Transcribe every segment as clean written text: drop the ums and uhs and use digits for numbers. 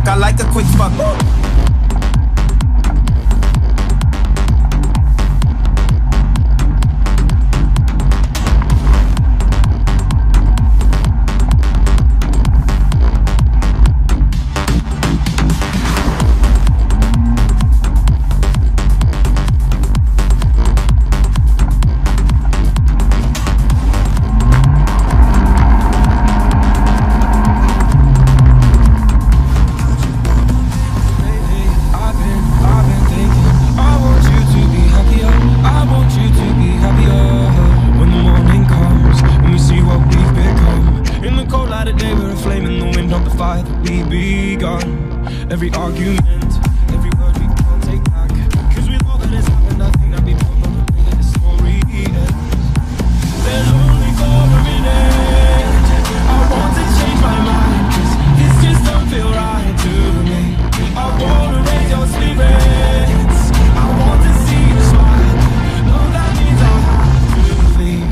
I like a quick fuck. Every argument, every word we can't take back. Cause with all that has happened, I think that we both know the way that the story ends. There's only for a minute. I want to change my mind, cause this just don't feel right to me. I wanna raise your spirits, I want to see you smile. No, that means I have to leave.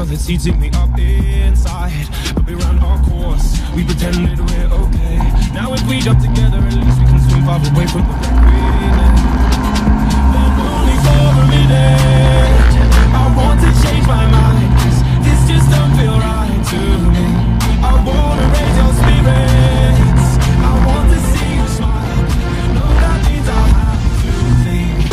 It's eating me up inside, but we ran our course. We pretended we're okay. Now if we jump together, at least we can swim far away from the feeling. But only for a minute. I want to change my mind, cause this just don't feel right to me. I wanna raise your spirits, I want to see you smile. No, that means I have to leave.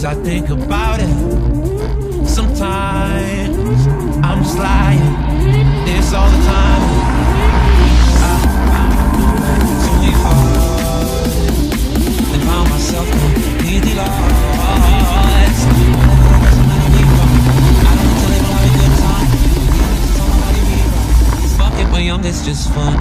I think about it. Sometimes I'm just lying. It's all the time. It's only hard and found myself completely lost. I don't need to live a good time. Fuck it, we're young, it's just fun.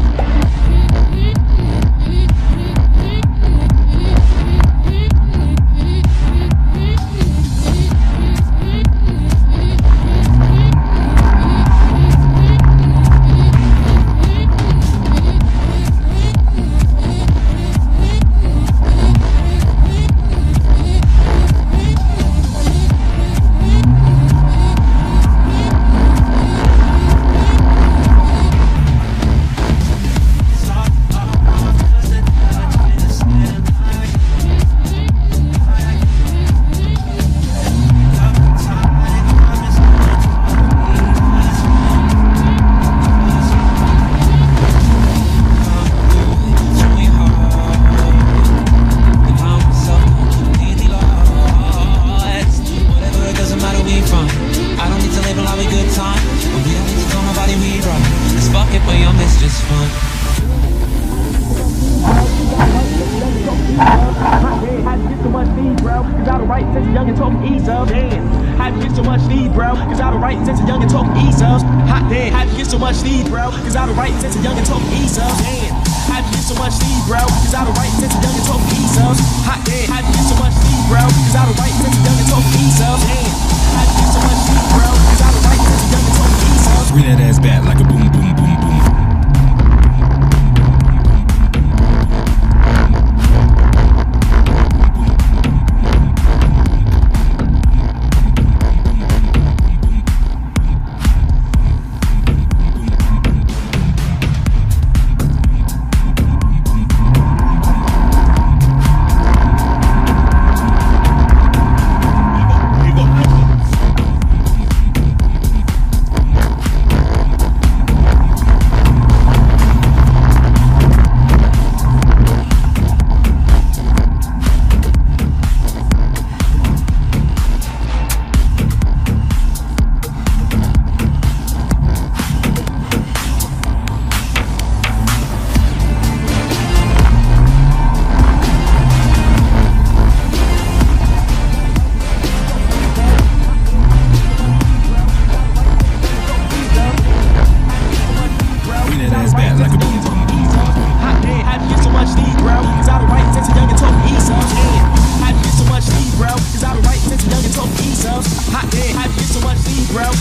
Bring that ass back like a boom, boom, boom, boom.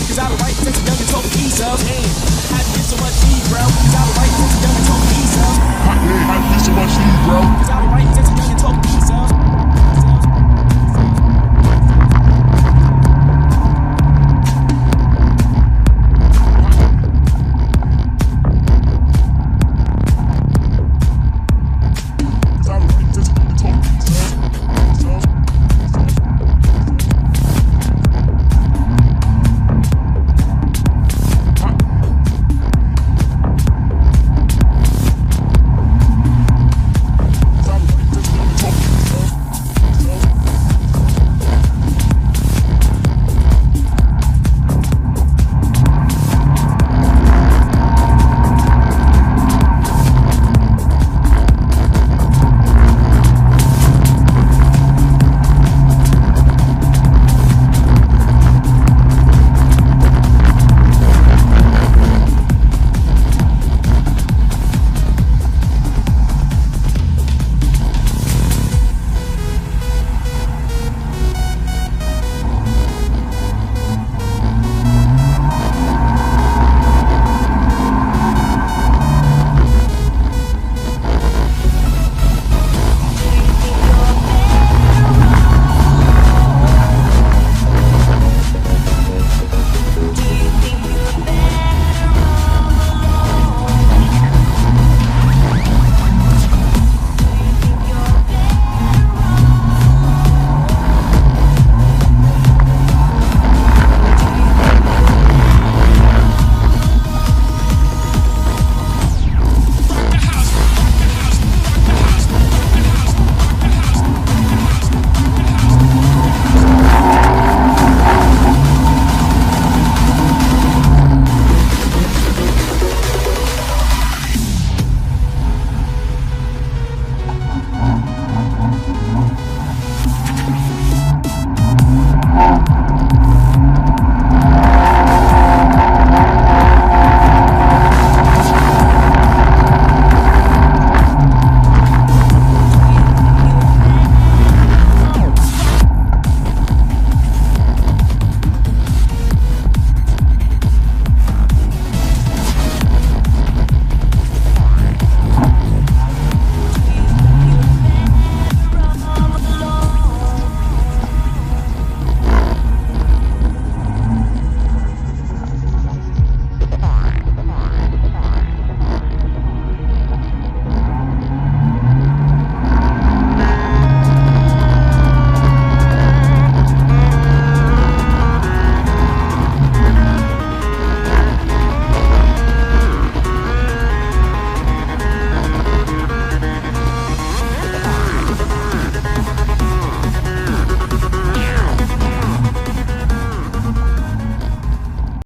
Cause I be right next to young and told themselves, hey, I did so much need, bro. Cause I be right next to young and told themselves. I did so much need, bro. Cause I be right next to young and told themselves.